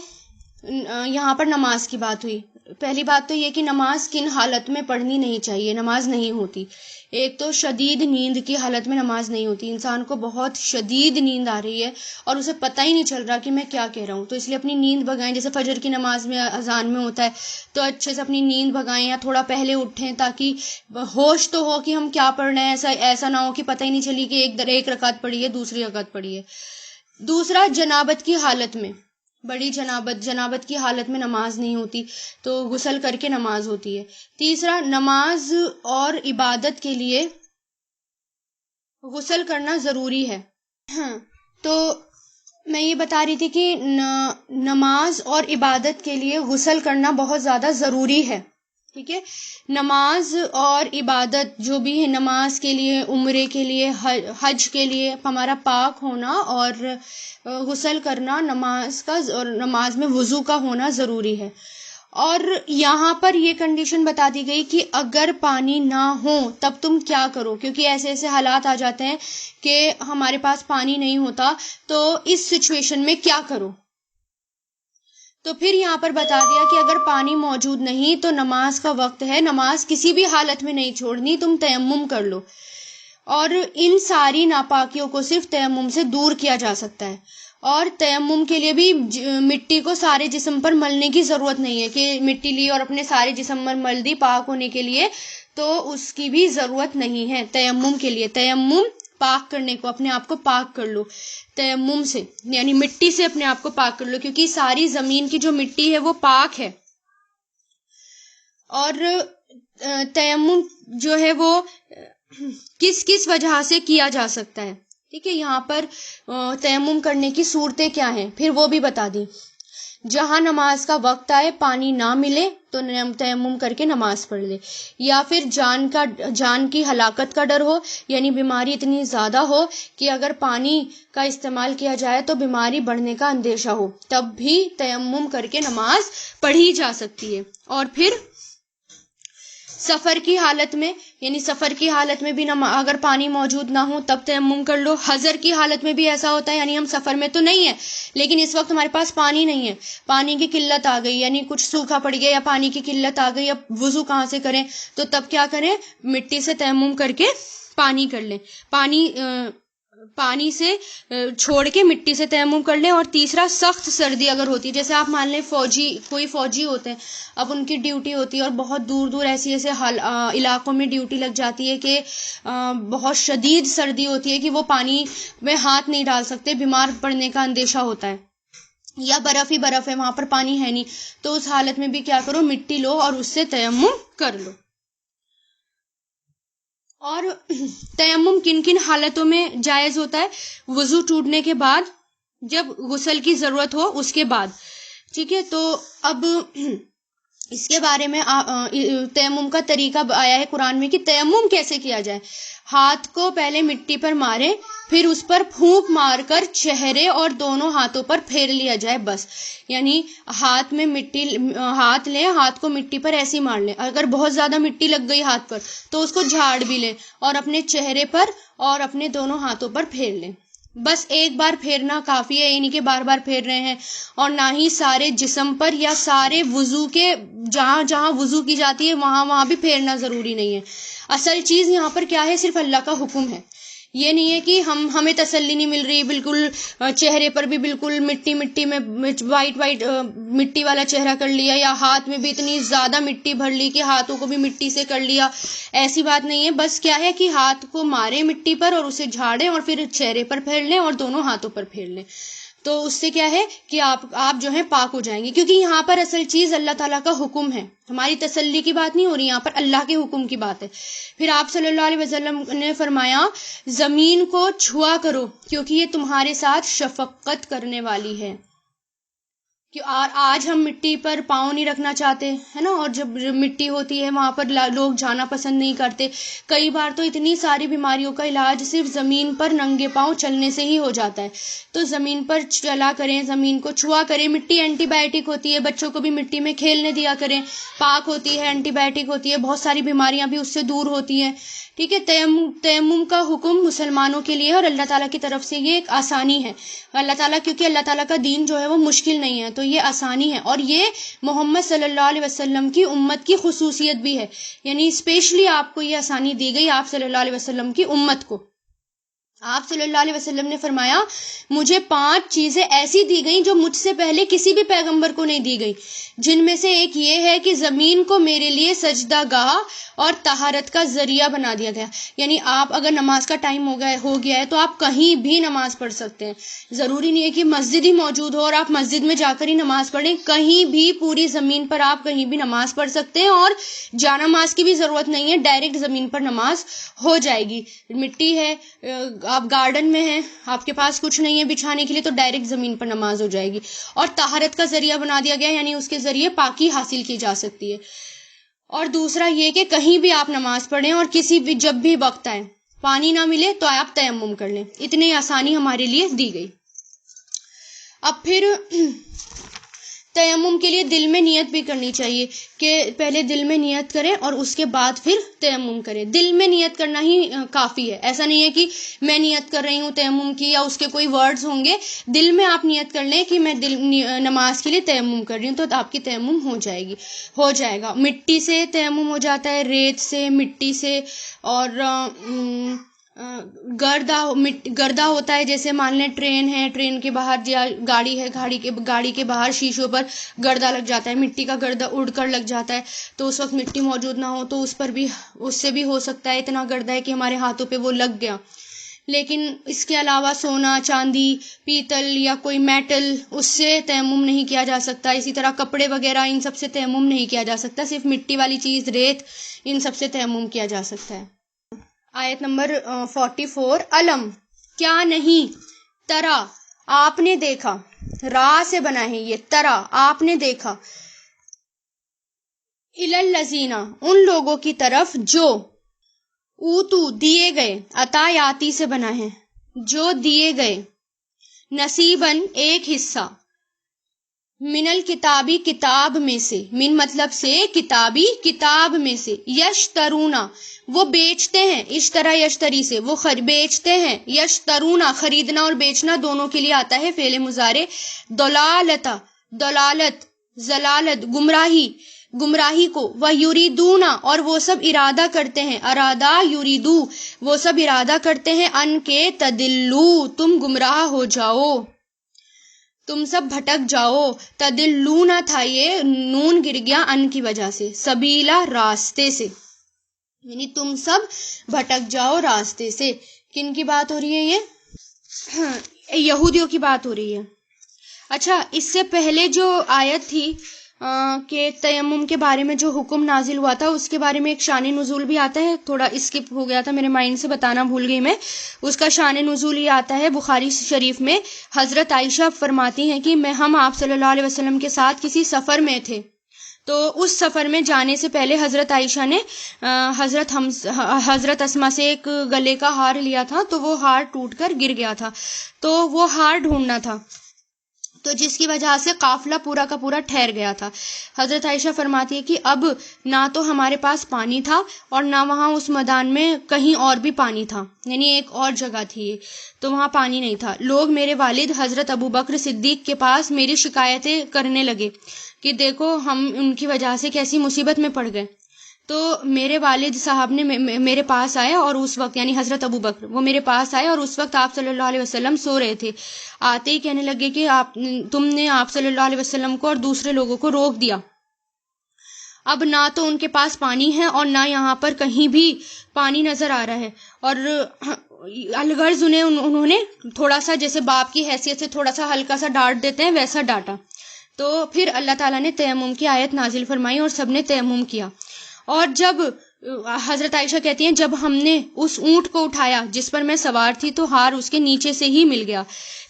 یہاں پر نماز کی بات ہوئی. پہلی بات تو یہ کہ نماز کن حالت میں پڑھنی نہیں چاہیے، نماز نہیں ہوتی. ایک تو شدید نیند کی حالت میں نماز نہیں ہوتی، انسان کو بہت شدید نیند آ رہی ہے اور اسے پتہ ہی نہیں چل رہا کہ میں کیا کہہ رہا ہوں، تو اس لیے اپنی نیند بھگائیں. جیسے فجر کی نماز میں اذان میں ہوتا ہے تو اچھے سے اپنی نیند بھگائیں یا تھوڑا پہلے اٹھیں تاکہ ہوش تو ہو کہ ہم کیا پڑھ رہے ہیں، ایسا نہ ہو کہ پتہ ہی نہیں چلی کہ ایک رکعت پڑھی ہے دوسری رکعت پڑھی ہے. دوسرا جنابت کی حالت میں، بڑی جنابت کی حالت میں نماز نہیں ہوتی تو غسل کر کے نماز ہوتی ہے. تیسرا نماز اور عبادت کے لیے غسل کرنا ضروری ہے. ہاں تو میں یہ بتا رہی تھی کہ نماز اور عبادت کے لیے غسل کرنا بہت زیادہ ضروری ہے. ٹھیک ہے، نماز اور عبادت جو بھی ہے، نماز کے لیے، عمرے کے لیے، حج کے لیے ہمارا پاک ہونا اور غسل کرنا، نماز کا اور نماز میں وضو کا ہونا ضروری ہے. اور یہاں پر یہ کنڈیشن بتا دی گئی کہ اگر پانی نہ ہو تب تم کیا کرو، کیونکہ ایسے ایسے حالات آ جاتے ہیں کہ ہمارے پاس پانی نہیں ہوتا، تو اس سچویشن میں کیا کرو. تو پھر یہاں پر بتا دیا کہ اگر پانی موجود نہیں تو نماز کا وقت ہے، نماز کسی بھی حالت میں نہیں چھوڑنی، تم تیمم کر لو. اور ان ساری ناپاکیوں کو صرف تیمم سے دور کیا جا سکتا ہے. اور تیمم کے لیے بھی مٹی کو سارے جسم پر ملنے کی ضرورت نہیں ہے کہ مٹی لی اور اپنے سارے جسم پر مل دی پاک ہونے کے لیے، تو اس کی بھی ضرورت نہیں ہے تیمم کے لیے. تیمم پاک کرنے کو، اپنے آپ کو پاک کر لو تیمم سے، یعنی مٹی سے اپنے آپ کو پاک کر لو، کیونکہ ساری زمین کی جو مٹی ہے وہ پاک ہے. اور تیمم جو ہے وہ کس کس وجہ سے کیا جا سکتا ہے. ٹھیک ہے، یہاں پر تیمم کرنے کی صورتیں کیا ہیں پھر وہ بھی بتا دی. جہاں نماز کا وقت آئے، پانی نہ ملے تو تیمم کر کے نماز پڑھ لے، یا پھر جان کی ہلاکت کا ڈر ہو، یعنی بیماری اتنی زیادہ ہو کہ اگر پانی کا استعمال کیا جائے تو بیماری بڑھنے کا اندیشہ ہو، تب بھی تیمم کر کے نماز پڑھی جا سکتی ہے. اور پھر سفر کی حالت میں، یعنی سفر کی حالت میں بھی اگر پانی موجود نہ ہو تب تیمم کر لو. حضر کی حالت میں بھی ایسا ہوتا ہے، یعنی ہم سفر میں تو نہیں ہے لیکن اس وقت ہمارے پاس پانی نہیں ہے، پانی کی قلت آ گئی، یعنی کچھ سوکھا پڑ گیا یا پانی کی قلت آ گئی، اب وضو کہاں سے کریں، تو تب کیا کریں، مٹی سے تیمم کر کے پانی کر لیں، پانی سے چھوڑ کے مٹی سے تیمم کر لیں. اور تیسرا سخت سردی اگر ہوتی ہے، جیسے آپ مان لیں کوئی فوجی ہوتے ہیں، اب ان کی ڈیوٹی ہوتی ہے اور بہت دور دور ایسے علاقوں میں ڈیوٹی لگ جاتی ہے کہ بہت شدید سردی ہوتی ہے کہ وہ پانی میں ہاتھ نہیں ڈال سکتے، بیمار پڑنے کا اندیشہ ہوتا ہے، یا برف ہی برف ہے، وہاں پر پانی ہے نہیں، تو اس حالت میں بھی کیا کرو، مٹی لو اور اس سے تیمم کر لو. اور تیمم کن کن حالتوں میں جائز ہوتا ہے، وضو ٹوٹنے کے بعد، جب غسل کی ضرورت ہو اس کے بعد. ٹھیک ہے، تو اب اس کے بارے میں تیمم کا طریقہ آیا ہے قرآن میں کہ تیمم کیسے کیا جائے. ہاتھ کو پہلے مٹی پر مارے، پھر اس پر پھونک مار کر چہرے اور دونوں ہاتھوں پر پھیر لیا جائے بس. یعنی ہاتھ لیں، ہاتھ کو مٹی پر ایسے مار لیں. اگر بہت زیادہ مٹی لگ گئی ہاتھ پر تو اس کو جھاڑ بھی لیں اور اپنے چہرے پر اور اپنے دونوں ہاتھوں پر پھیر لیں. بس ایک بار پھیرنا کافی ہے، یعنی کہ بار بار پھیر رہے ہیں. اور نہ ہی سارے جسم پر یا سارے وضو کے جہاں جہاں وضو کی جاتی ہے وہاں بھی پھیرنا ضروری نہیں ہے. اصل چیز یہاں پر کیا ہے، صرف اللہ کا حکم ہے. یہ نہیں ہے کہ ہمیں تسلی نہیں مل رہی، بالکل چہرے پر بھی بالکل مٹی میں وائٹ مٹی والا چہرہ کر لیا، یا ہاتھ میں بھی اتنی زیادہ مٹی بھر لی کہ ہاتھوں کو بھی مٹی سے کر لیا. ایسی بات نہیں ہے. بس کیا ہے کہ ہاتھ کو مارے مٹی پر اور اسے جھاڑیں اور پھر چہرے پر پھیر لیں اور دونوں ہاتھوں پر پھیر لیں. تو اس سے کیا ہے کہ آپ جو ہیں پاک ہو جائیں گے، کیونکہ یہاں پر اصل چیز اللہ تعالیٰ کا حکم ہے. ہماری تسلی کی بات نہیں ہو رہی، یہاں پر اللہ کے حکم کی بات ہے. پھر آپ صلی اللہ علیہ وسلم نے فرمایا زمین کو چھوا کرو کیونکہ یہ تمہارے ساتھ شفقت کرنے والی ہے. کہ آج ہم مٹی پر پاؤں نہیں رکھنا چاہتے ہے نا، اور جب مٹی ہوتی ہے وہاں پر لوگ جانا پسند نہیں کرتے. کئی بار تو اتنی ساری بیماریوں کا علاج صرف زمین پر ننگے پاؤں چلنے سے ہی ہو جاتا ہے. تو زمین پر چلا کریں، زمین کو چھوا کریں. مٹی اینٹی بائیوٹک ہوتی ہے، بچوں کو بھی مٹی میں کھیلنے دیا کریں. پاک ہوتی ہے، اینٹی بائیوٹک ہوتی ہے، بہت ساری بیماریاں بھی اس سے دور ہوتی ہیں. ٹھیک ہے. تیمم کا حکم مسلمانوں کے لیے اور اللہ تعالیٰ کی طرف سے یہ ایک آسانی ہے. اللہ تعالیٰ، کیونکہ اللہ تعالیٰ کا دین جو ہے وہ مشکل نہیں ہے، تو یہ آسانی ہے. اور یہ محمد صلی اللہ علیہ وسلم کی امت کی خصوصیت بھی ہے. یعنی اسپیشلی آپ کو یہ آسانی دی گئی، آپ صلی اللہ علیہ وسلم کی امت کو. آپ صلی اللہ علیہ وسلم نے فرمایا مجھے 5 چیزیں ایسی دی گئیں جو مجھ سے پہلے کسی بھی پیغمبر کو نہیں دی گئی، جن میں سے ایک یہ ہے کہ زمین کو میرے لیے سجدہ گاہ اور طہارت کا ذریعہ بنا دیا گیا. یعنی آپ اگر نماز کا ٹائم ہو گیا ہے تو آپ کہیں بھی نماز پڑھ سکتے ہیں. ضروری نہیں ہے کہ مسجد ہی موجود ہو اور آپ مسجد میں جا کر ہی نماز پڑھیں. کہیں بھی پوری زمین پر آپ کہیں بھی نماز پڑھ سکتے ہیں، اور جانماز کی بھی ضرورت نہیں ہے، ڈائریکٹ زمین پر نماز ہو جائے گی. مٹی ہے، آپ گارڈن میں ہیں، آپ کے پاس کچھ نہیں ہے بچھانے کے لیے، تو ڈائریکٹ زمین پر نماز ہو جائے گی. اور طہارت کا ذریعہ بنا دیا گیا، یعنی اس کے ذریعے پاکی حاصل کی جا سکتی ہے. اور دوسرا یہ کہ کہیں بھی آپ نماز پڑھیں اور کسی بھی جب بھی وقت آئے، پانی نہ ملے تو آپ تیمم کر لیں. اتنی آسانی ہمارے لیے دی گئی. اب پھر تیمم کے لیے دل میں نیت بھی کرنی چاہیے کہ پہلے دل میں نیت کریں اور اس کے بعد پھر تیمم کریں. دل میں نیت کرنا ہی کافی ہے. ایسا نہیں ہے کہ میں نیت کر رہی ہوں تیمم کی یا اس کے کوئی ورڈز ہوں گے. دل میں آپ نیت کر لیں کہ میں نماز کے لیے تیمم کر رہی ہوں، تو آپ کی تیمم ہو جائے گا. مٹی سے تیمم ہو جاتا ہے، ریت سے، مٹی سے، اور گردہ ہوتا ہے. جیسے مان لیں ٹرین ہے، ٹرین کے باہر یا گاڑی ہے، گاڑی کے باہر شیشوں پر گردہ لگ جاتا ہے، مٹی کا گردہ اڑ کر لگ جاتا ہے. تو اس وقت مٹی موجود نہ ہو تو اس سے بھی ہو سکتا ہے اتنا گردہ ہے کہ ہمارے ہاتھوں پہ وہ لگ گیا. لیکن اس کے علاوہ سونا، چاندی، پیتل یا کوئی میٹل، اس سے تیمم نہیں کیا جا سکتا. اسی طرح کپڑے وغیرہ، ان سب سے تیمم نہیں کیا جا سکتا. صرف مٹی والی چیز، ریت، ان سب سے تیمم کیا جا سکتا ہے. آیت نمبر 44. علم، کیا نہیں، ترا، آپ نے دیکھا، را سے بنا ہے یہ، ترا، آپ نے دیکھا، الذین، ان لوگوں کی طرف جو، اوتو، دیے گئے، عطایاتی سے بنا ہے، جو دیے گئے، نصیباً، ایک حصہ، من الکتابی، کتاب میں سے، من مطلب سے، کتابی، کتاب میں سے، یشترونا، وہ بیچتے ہیں، اشترا یشتری سے، وہ بیچتے ہیں، یشترونا، خریدنا اور بیچنا دونوں کے لیے آتا ہے فعل مضارع. دلالتا، دلالت، ضلالت، گمراہی کو، وَيُرِيدُونَ، اور وہ سب ارادہ کرتے ہیں، ارادہ یریدو، وہ سب ارادہ کرتے ہیں، ان کے، تدلو، تم گمراہ ہو جاؤ، تم سب بھٹک جاؤ. تدلون تھا، یہ نون گر گیا ان کی وجہ سے، سبیلا، راستے سے، یعنی تم سب بھٹک جاؤ راستے سے. کن کی بات ہو رہی ہے یہ؟ یہودیوں کی بات ہو رہی ہے. اچھا، اس سے پہلے جو آیت تھی کہ تیمم کے بارے میں جو حکم نازل ہوا تھا، اس کے بارے میں ایک شان نزول بھی آتا ہے. تھوڑا اسکپ ہو گیا تھا میرے مائنڈ سے، بتانا بھول گئی میں. اس کا شان نزول یہ آتا ہے بخاری شریف میں. حضرت عائشہ فرماتی ہیں کہ ہم آپ صلی اللہ علیہ وسلم کے ساتھ کسی سفر میں تھے، تو اس سفر میں جانے سے پہلے حضرت عائشہ نے حضرت اسما سے ایک گلے کا ہار لیا تھا، تو وہ ہار ٹوٹ کر گر گیا تھا، تو وہ ہار ڈھونڈنا تھا، تو جس کی وجہ سے قافلہ پورا کا پورا ٹھہر گیا تھا۔ حضرت عائشہ فرماتی ہے کہ اب نہ تو ہمارے پاس پانی تھا اور نہ وہاں اس میدان میں کہیں اور بھی پانی تھا، یعنی ایک اور جگہ تھی تو وہاں پانی نہیں تھا۔ لوگ میرے والد حضرت ابوبکر صدیق کے پاس میری شکایتیں کرنے لگے کہ دیکھو ہم ان کی وجہ سے کیسی مصیبت میں پڑ گئے۔ تو میرے والد صاحب نے میرے پاس آئے، اور اس وقت یعنی حضرت ابوبکر وہ میرے پاس آئے، اور اس وقت آپ صلی اللہ علیہ وسلم سو رہے تھے۔ آتے ہی کہنے لگے کہ تم نے آپ صلی اللہ علیہ وسلم کو اور دوسرے لوگوں کو روک دیا، اب نہ تو ان کے پاس پانی ہے اور نہ یہاں پر کہیں بھی پانی نظر آ رہا ہے۔ اور الغرض انہوں نے تھوڑا سا جیسے باپ کی حیثیت سے تھوڑا سا ہلکا سا ڈانٹ دیتے ہیں ویسا ڈانٹا۔ تو پھر اللہ تعالیٰ نے تیمم کی آیت نازل فرمائی اور سب نے تیمم کیا۔ اور جب حضرت عائشہ کہتی ہیں جب ہم نے اس اونٹ کو اٹھایا جس پر میں سوار تھی تو ہار اس کے نیچے سے ہی مل گیا۔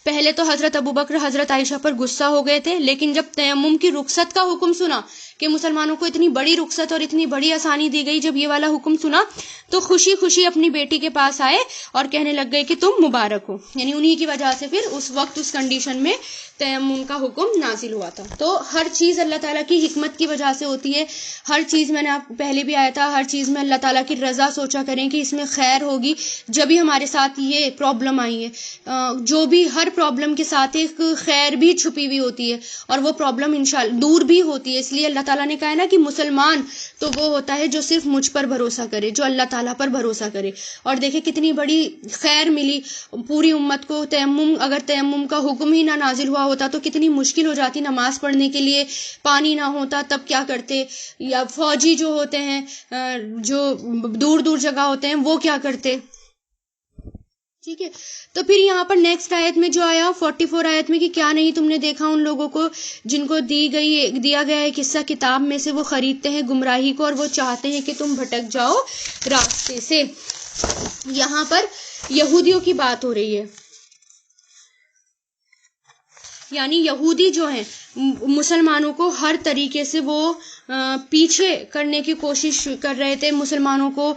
پہلے تو حضرت ابوبکر حضرت عائشہ پر غصہ ہو گئے تھے، لیکن جب تیمم کی رخصت کا حکم سنا کہ مسلمانوں کو اتنی بڑی رخصت اور اتنی بڑی آسانی دی گئی، جب یہ والا حکم سنا تو خوشی خوشی اپنی بیٹی کے پاس آئے اور کہنے لگ گئے کہ تم مبارک ہو، یعنی انہی کی وجہ سے پھر اس وقت اس کنڈیشن میں تیمم کا حکم نازل ہوا تھا۔ تو ہر چیز اللہ تعالیٰ کی حکمت کی وجہ سے ہوتی ہے، ہر چیز میں نے آپ پہلے بھی آیا تھا، ہر چیز میں اللہ تعالیٰ کی رضا سوچا کریں کہ اس میں خیر ہوگی، جبھی ہمارے ساتھ یہ پرابلم آئی ہے۔ جو بھی ہر پرابلم کے ساتھ ایک خیر بھی چھپی ہوئی ہوتی ہے اور وہ پرابلم انشاءاللہ دور بھی ہوتی ہے، اس لیے اللہ تعالیٰ نے کہا ہے نا کہ مسلمان تو وہ ہوتا ہے جو صرف مجھ پر بھروسہ کرے، جو اللہ تعالیٰ پر بھروسہ کرے۔ اور دیکھیں کتنی بڑی خیر ملی پوری امت کو۔ تیمم اگر تیمم کا حکم ہی نہ نازل ہوا ہوتا تو کتنی مشکل ہو جاتی، نماز پڑھنے کے لیے پانی نہ ہوتا تب کیا کرتے، یا فوجی جو ہوتے ہیں جو دور دور جگہ ہوتے ہیں وہ کیا کرتے، ٹھیک ہے۔ تو پھر یہاں پر نیکسٹ آیت میں جو آیا 44 آیت میں کہ کیا نہیں تم نے دیکھا ان لوگوں کو جن کو دیا گیا ہے قصہ کتاب میں سے، وہ خریدتے ہیں گمراہی کو اور وہ چاہتے ہیں کہ تم بھٹک جاؤ راستے سے۔ یہاں پر یہودیوں کی بات ہو رہی ہے، یعنی یہودی جو ہیں مسلمانوں کو ہر طریقے سے وہ پیچھے کرنے کی کوشش کر رہے تھے، مسلمانوں کو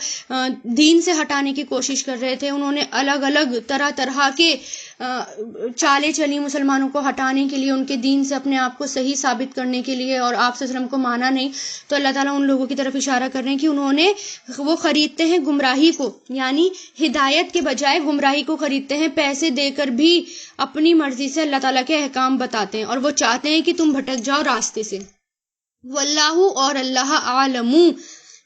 دین سے ہٹانے کی کوشش کر رہے تھے۔ انہوں نے الگ الگ طرح کے چالیں چلی مسلمانوں کو ہٹانے کے لیے، ان کے دین سے اپنے آپ کو صحیح ثابت کرنے کے لیے، اور آپ صلی اللہ علیہ وسلم کو مانا نہیں۔ تو اللہ تعالیٰ ان لوگوں کی طرف اشارہ کر رہے ہیں کہ وہ خریدتے ہیں گمراہی کو، یعنی ہدایت کے بجائے گمراہی کو خریدتے ہیں، پیسے دے کر بھی اپنی مرضی سے اللہ تعالیٰ کے احکام بتاتے ہیں، اور وہ چاہتے ہیں کہ تم بھٹک جاؤ راستے سے۔ واللہ اور اللہ عالم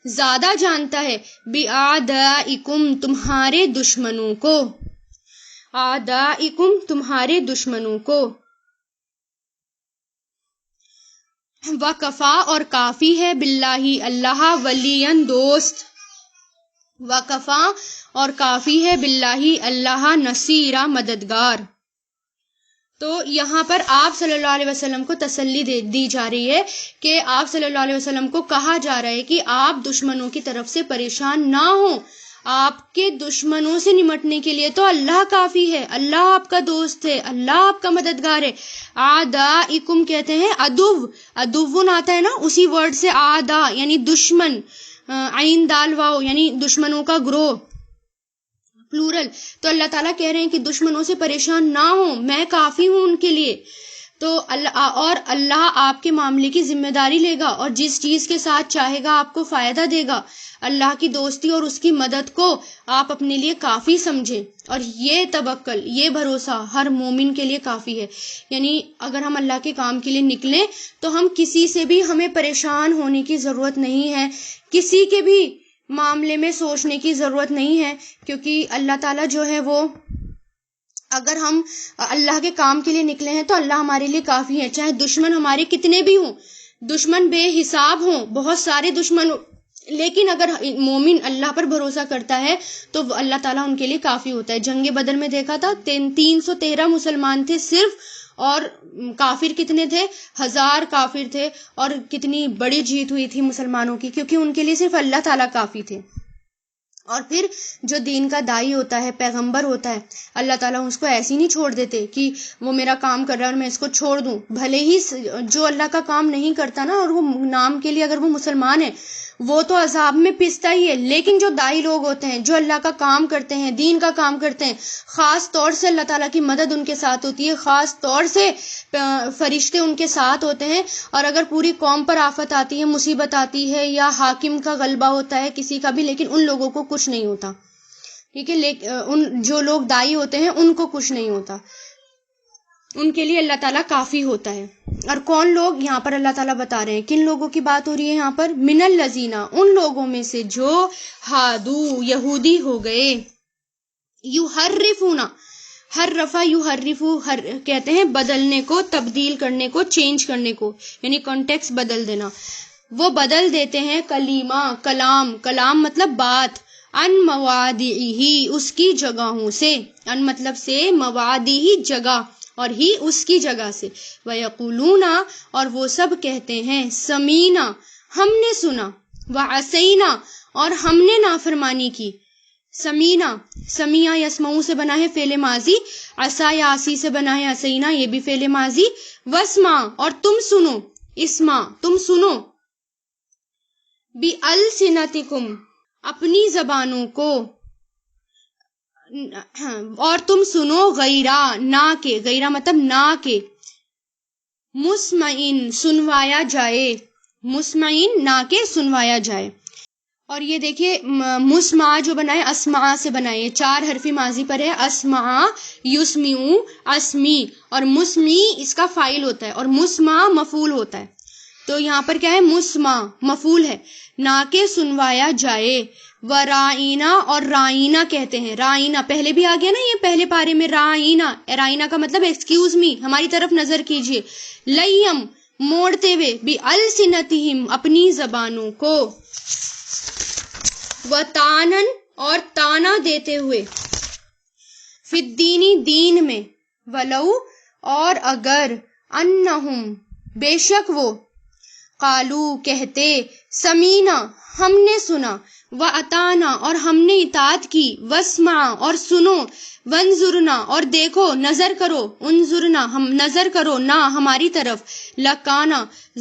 زیادہ جانتا ہے بِأَعْدَائِكُمْ تمہارے دشمنوں کو، اعدائکم تمہارے دشمنوں کو، وَكَفَى اور کافی ہے باللہ اللہ ولیًا دوست، وَكَفَى اور کافی ہے باللہ اللہ نصیرا مددگار۔ تو یہاں پر آپ صلی اللہ علیہ وسلم کو تسلی دی جا رہی ہے کہ آپ صلی اللہ علیہ وسلم کو کہا جا رہا ہے کہ آپ دشمنوں کی طرف سے پریشان نہ ہوں، آپ کے دشمنوں سے نمٹنے کے لیے تو اللہ کافی ہے، اللہ آپ کا دوست ہے، اللہ آپ کا مددگار ہے۔ اعدائکم کہتے ہیں عدوون آتا ہے نا، اسی ورڈ سے اعدا یعنی دشمن، عین دال واو یعنی دشمنوں کا گروہ پلورل۔ تو اللہ تعالیٰ کہہ رہے ہیں کہ دشمنوں سے پریشان نہ ہوں، میں کافی ہوں ان کے لیے۔ تو اللہ آپ کے معاملے کی ذمہ داری لے گا، اور جس چیز کے ساتھ چاہے گا آپ کو فائدہ دے گا۔ اللہ کی دوستی اور اس کی مدد کو آپ اپنے لیے کافی سمجھیں، اور یہ توکل، یہ بھروسہ ہر مومن کے لیے کافی ہے۔ یعنی اگر ہم اللہ کے کام کے لیے نکلیں تو ہم کسی سے بھی ہمیں پریشان ہونے کی ضرورت نہیں ہے، کسی کے بھی معاملے میں سوچنے کی ضرورت نہیں ہے، کیونکہ اللہ تعالیٰ جو ہے وہ، اگر ہم اللہ کے کام کے لیے نکلے ہیں تو اللہ ہمارے لیے کافی ہے، چاہے دشمن ہمارے کتنے بھی ہوں، دشمن بے حساب ہوں، بہت سارے دشمن، لیکن اگر مومن اللہ پر بھروسہ کرتا ہے تو اللہ تعالیٰ ان کے لیے کافی ہوتا ہے۔ جنگ بدر میں دیکھا تھا 313 مسلمان تھے صرف، اور کافر کتنے تھے؟ 1000 کافر تھے، اور کتنی بڑی جیت ہوئی تھی مسلمانوں کی، کیونکہ ان کے لیے صرف اللہ تعالیٰ کافی تھے۔ اور پھر جو دین کا دائی ہوتا ہے، پیغمبر ہوتا ہے، اللہ تعالیٰ اس کو ایسی نہیں چھوڑ دیتے کہ وہ میرا کام کر رہا ہے اور میں اس کو چھوڑ دوں. بھلے ہی جو اللہ کا کام نہیں کرتا نا، اور وہ نام کے لیے اگر وہ مسلمان ہے، وہ تو عذاب میں پستا ہی ہے، لیکن جو دائی لوگ ہوتے ہیں، جو اللہ کا کام کرتے ہیں، دین کا کام کرتے ہیں، خاص طور سے اللہ تعالیٰ کی مدد ان کے ساتھ ہوتی ہے، خاص طور سے فرشتے ان کے ساتھ ہوتے ہیں. اور اگر پوری قوم پر آفت آتی ہے، مصیبت آتی ہے، یا حاکم کا غلبہ ہوتا ہے کسی کا بھی، لیکن ان لوگوں کو کچھ نہیں ہوتا. ٹھیک ہے، ان جو لوگ دائی ہوتے ہیں ان کو کچھ نہیں ہوتا، ان کے لیے اللہ تعالیٰ کافی ہوتا ہے. اور کون لوگ یہاں پر اللہ تعالیٰ بتا رہے ہیں، کن لوگوں کی بات ہو رہی ہے یہاں پر؟ من الذین، ان لوگوں میں سے جو ہادو، یہودی ہو گئے، یحرفون، حرفا یحرفو، کہتے ہیں بدلنے کو، تبدیل کرنے کو، چینج کرنے کو، یعنی کانٹیکس بدل دینا. وہ بدل دیتے ہیں کلیمہ، کلام مطلب بات، ان موادعہ، اس کی جگہوں سے، ان مطلب سے، موادعہ جگہ، اور ہی اس کی جگہ سے. وَيَقُولُونَ، اور وہ سب کہتے ہیں، سمینا، ہم نے سنا، وَعَصَيْنَا، اور ہم نے نافرمانی کی. سمینا، سمیع یسمعو سے بنا ہے فعل ماضی، عصا یا عصی سے بنا ہے عصینا، یہ بھی فعل ماضی. واسمع، اور تم سنو، اسمع تم سنو، بِأَلْسِنَتِكُمْ، اپنی زبانوں کو، اور تم سنو غیرہ، نہ کے، غیرہ مطلب نہ کے، مسمعین، سنوایا جائے، مسمعین نہ کے سنوایا جائے. اور یہ دیکھیے مسمع جو بنا ہے اسمع سے بنا ہے، 4 حرفی ماضی پر ہے، اسمع، یسمعو، اسمی، اور مسمی اس کا فاعل ہوتا ہے اور مسمع مفعول ہوتا ہے. تو یہاں پر کیا ہے؟ مسمع مفعول ہے، نہ کہ سنوایا جائے. ورائینا، اور رائینا کہتے ہیں، رائینا پہلے بھی آ گیا نا یہ پہلے پارے میں، رائینا، رائینا کا مطلب ایکسکیوز می، ہماری طرف نظر کیجئے. لیم، موڑتے ہوئے، بِأَلْسِنَتِهِمْ، اپنی زبانوں کو. وَطَانًا، اور تانا دیتے ہوئے، فی الدین، دین میں، ولو، اور اگر، انہم، بے شک وہ، قالو کہتے، سمینا، ہم نے سنا، وَأَطَعْنَا، اور ہم نے اطاعت کی، وَاسْمَعْ، اور سنو، وَانظُرْنَا، اور دیکھو، نظر کرو، انظرنا، ہم نظر کرو، نہ ہماری طرف، لَكَانَ،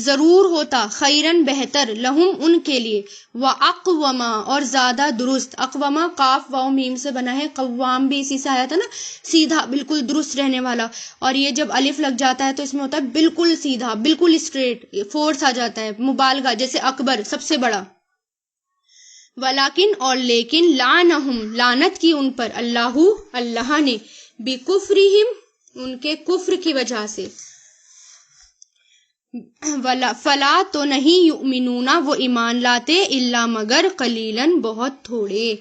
ضرور ہوتا، خیرن بہتر، لہم ان کے لیے، وَأَقْوَمَ، اور زیادہ درست. اقوامہ قاف واو میم سے بنا ہے، قوام بھی اسی سے آیا تھا نا، سیدھا بالکل درست رہنے والا. اور یہ جب الف لگ جاتا ہے تو اس میں ہوتا ہے بالکل سیدھا، بالکل اسٹریٹ، فورس آ جاتا ہے، مبالغہ، جیسے اکبر سب سے بڑا. ولیکن، اور لیکن، لعنہم، لعنت کی ان پر، اللہ نے، بکفرہم، ان کے کفر کی وجہ سے. فلا، تو نہیں، یؤمنون، وہ ایمان لاتے، الا مگر، قلیلاً، بہت تھوڑے.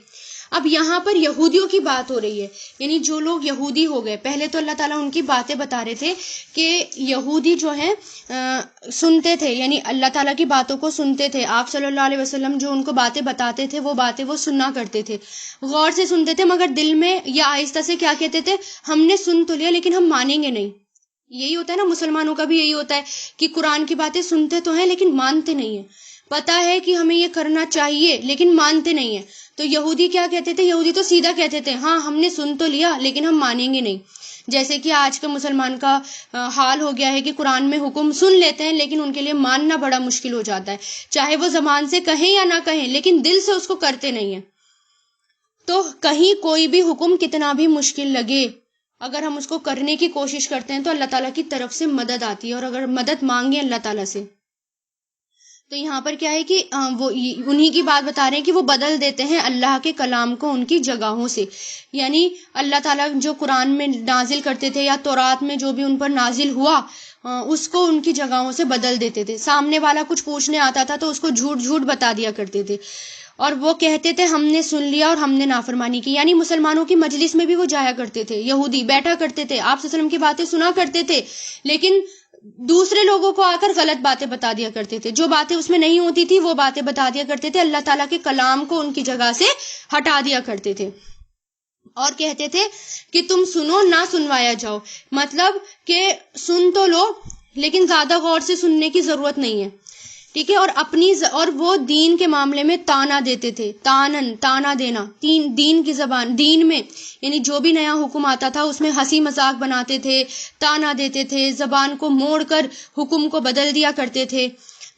اب یہاں پر یہودیوں کی بات ہو رہی ہے، یعنی جو لوگ یہودی ہو گئے. پہلے تو اللہ تعالیٰ ان کی باتیں بتا رہے تھے کہ یہودی جو ہیں سنتے تھے، یعنی اللہ تعالیٰ کی باتوں کو سنتے تھے. آپ صلی اللہ علیہ وسلم جو ان کو باتیں بتاتے تھے، وہ باتیں وہ سننا کرتے تھے، غور سے سنتے تھے، مگر دل میں یا آہستہ سے کیا کہتے تھے؟ ہم نے سن تو لیا لیکن ہم مانیں گے نہیں. یہی ہوتا ہے نا، مسلمانوں کا بھی یہی ہوتا ہے کہ قرآن کی باتیں سنتے تو ہیں لیکن مانتے نہیں ہیں. پتا ہے کہ ہمیں یہ کرنا چاہیے لیکن مانتے نہیں ہیں. تو یہودی کیا کہتے تھے؟ یہودی تو سیدھا کہتے تھے، ہاں ہم نے سن تو لیا لیکن ہم مانیں گے نہیں. جیسے کہ آج کے مسلمان کا حال ہو گیا ہے کہ قرآن میں حکم سن لیتے ہیں لیکن ان کے لیے ماننا بڑا مشکل ہو جاتا ہے، چاہے وہ زبان سے کہیں یا نہ کہیں، لیکن دل سے اس کو کرتے نہیں ہیں. تو کہیں کوئی بھی حکم کتنا بھی مشکل لگے، اگر ہم اس کو کرنے کی کوشش کرتے ہیں تو اللہ تعالیٰ کی طرف سے مدد آتی ہے. اور اگر مدد مانگیں اللہ تعالیٰ سے، تو یہاں پر کیا ہے کہ وہ انہی کی بات بتا رہے ہیں کہ وہ بدل دیتے ہیں اللہ کے کلام کو ان کی جگہوں سے. یعنی اللہ تعالیٰ جو قرآن میں نازل کرتے تھے یا تورات میں جو بھی ان پر نازل ہوا، اس کو ان کی جگہوں سے بدل دیتے تھے. سامنے والا کچھ پوچھنے آتا تھا تو اس کو جھوٹ بتا دیا کرتے تھے، اور وہ کہتے تھے ہم نے سن لیا اور ہم نے نافرمانی کی. یعنی مسلمانوں کی مجلس میں بھی وہ جایا کرتے تھے، یہودی بیٹھا کرتے تھے، آپ صلی اللہ علیہ وسلم کی باتیں سنا کرتے تھے، لیکن دوسرے لوگوں کو آ کر غلط باتیں بتا دیا کرتے تھے، جو باتیں اس میں نہیں ہوتی تھی وہ باتیں بتا دیا کرتے تھے، اللہ تعالیٰ کے کلام کو ان کی جگہ سے ہٹا دیا کرتے تھے. اور کہتے تھے کہ تم سنو، نہ سنوایا جاؤ، مطلب کہ سن تو لو لیکن زیادہ غور سے سننے کی ضرورت نہیں ہے. ٹھیک ہے، اور وہ دین کے معاملے میں تانا دیتے تھے، تانا دینا، دین کی زبان، دین میں یعنی جو بھی نیا حکم آتا تھا اس میں ہنسی مذاق بناتے تھے، تانا دیتے تھے، زبان کو موڑ کر حکم کو بدل دیا کرتے تھے.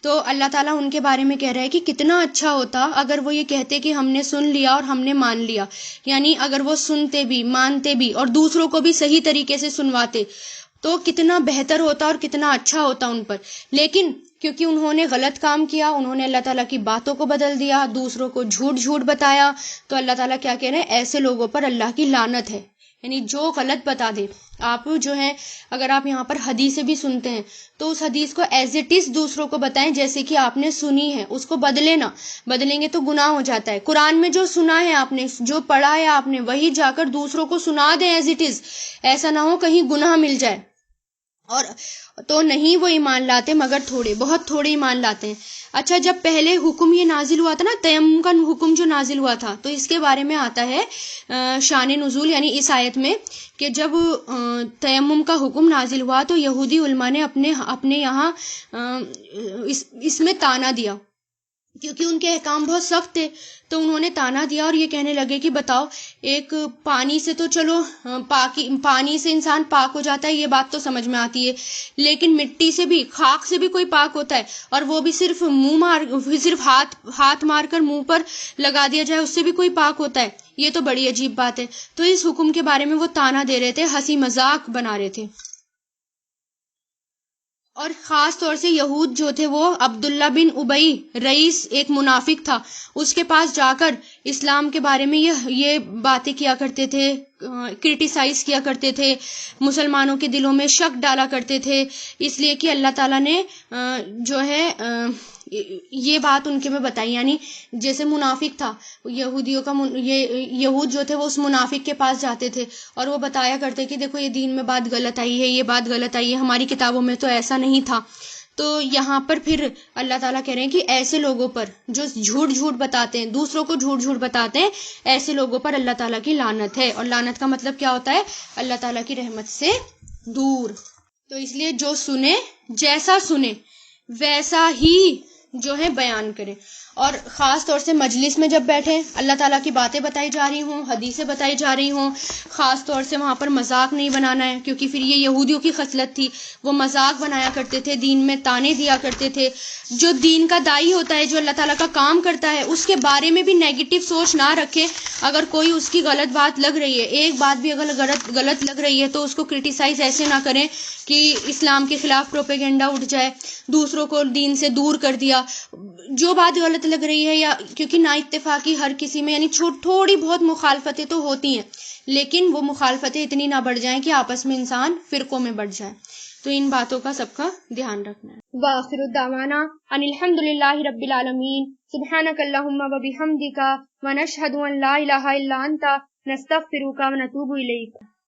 تو اللہ تعالیٰ ان کے بارے میں کہہ رہا ہے کہ کتنا اچھا ہوتا اگر وہ یہ کہتے کہ ہم نے سن لیا اور ہم نے مان لیا. یعنی اگر وہ سنتے بھی، مانتے بھی اور دوسروں کو بھی صحیح طریقے سے سنواتے تو کتنا بہتر ہوتا اور کتنا اچھا ہوتا ان پر. لیکن کیونکہ انہوں نے غلط کام کیا، انہوں نے اللہ تعالیٰ کی باتوں کو بدل دیا، دوسروں کو جھوٹ بتایا، تو اللہ تعالیٰ کیا کہہ رہے ہیں، ایسے لوگوں پر اللہ کی لعنت ہے. یعنی جو غلط بتا دے. آپ جو ہیں اگر آپ یہاں پر حدیثیں بھی سنتے ہیں تو اس حدیث کو ایز اٹ از دوسروں کو بتائیں جیسے کہ آپ نے سنی ہے، اس کو بدلے نہ. بدلیں گے تو گناہ ہو جاتا ہے. قرآن میں جو سنا ہے آپ نے، جو پڑھا ہے آپ نے، وہی جا کر دوسروں کو سنا دیں ایز اٹ از. ایسا نہ ہو کہیں گناہ مل جائے. اور تو نہیں وہ ایمان لاتے مگر تھوڑے، بہت تھوڑے ایمان لاتے ہیں. اچھا، جب پہلے حکم یہ نازل ہوا تھا نا، تیمم کا حکم جو نازل ہوا تھا، تو اس کے بارے میں آتا ہے شان نزول یعنی اس آیت میں کہ جب تیمم کا حکم نازل ہوا تو یہودی علماء نے اپنے یہاں اس میں تانا دیا کیونکہ ان کے احکام بہت سخت تھے. تو انہوں نے تانا دیا اور یہ کہنے لگے کہ بتاؤ، ایک پانی سے تو چلو پانی سے انسان پاک ہو جاتا ہے، یہ بات تو سمجھ میں آتی ہے، لیکن مٹی سے بھی، خاک سے بھی کوئی پاک ہوتا ہے، اور وہ بھی صرف صرف ہاتھ مار کر منہ پر لگا دیا جائے، اس سے بھی کوئی پاک ہوتا ہے. یہ تو بڑی عجیب بات ہے. تو اس حکم کے بارے میں وہ تانا دے رہے تھے، ہنسی مذاق بنا رہے تھے. اور خاص طور سے یہود جو تھے، وہ عبداللہ بن ابئی رئیس ایک منافق تھا، اس کے پاس جا کر اسلام کے بارے میں یہ باتیں کیا کرتے تھے، کرٹیسائز کیا کرتے تھے، مسلمانوں کے دلوں میں شک ڈالا کرتے تھے. اس لیے کہ اللہ تعالیٰ نے جو ہے یہ بات ان کے میں بتائی. یعنی جیسے منافق تھا یہودیوں کا، یہود جو تھے وہ اس منافق کے پاس جاتے تھے اور وہ بتایا کرتے کہ دیکھو یہ دین میں بات غلط آئی ہے، یہ بات غلط آئی ہے، ہماری کتابوں میں تو ایسا نہیں تھا. تو یہاں پر پھر اللہ تعالیٰ کہہ رہے ہیں کہ ایسے لوگوں پر جو جھوٹ بتاتے ہیں، دوسروں کو جھوٹ بتاتے ہیں، ایسے لوگوں پر اللہ تعالیٰ کی لعنت ہے. اور لعنت کا مطلب کیا ہوتا ہے؟ اللہ تعالیٰ کی رحمت سے دور. تو اس لیے جو سنے، جیسا سنے ویسا ہی جو ہے بیان کرے. اور خاص طور سے مجلس میں جب بیٹھے، اللہ تعالیٰ کی باتیں بتائی جا رہی ہوں، حدیثیں بتائی جا رہی ہوں، خاص طور سے وہاں پر مذاق نہیں بنانا ہے، کیونکہ پھر یہ یہودیوں کی خصلت تھی، وہ مذاق بنایا کرتے تھے، دین میں تانے دیا کرتے تھے. جو دین کا داعی ہوتا ہے، جو اللہ تعالیٰ کا کام کرتا ہے، اس کے بارے میں بھی نیگیٹو سوچ نہ رکھے. اگر کوئی اس کی غلط بات لگ رہی ہے، ایک بات بھی اگر غلط لگ رہی ہے، تو اس کو کرٹیسائز ایسے نہ کریں کہ اسلام کے خلاف پروپیگنڈا اٹھ جائے، دوسروں کو دین سے دور کر دیا. جو بات غلط لگ رہی ہے، یا کیونکہ نا اتفاقی ہر کسی میں، یعنی تھوڑی بہت مخالفتیں تو ہوتی ہیں، لیکن وہ مخالفتیں اتنی نہ بڑھ جائیں کہ آپس میں انسان فرقوں میں بڑھ جائے. تو ان باتوں کا سب کا دھیان رکھنا ہے. وآخر الدعوانا ان الحمدللہ رب العالمین. سبحانک اللہم و بحمدک ونشہد ان لا الہ الا انت نستغفرک ونتوب الیک.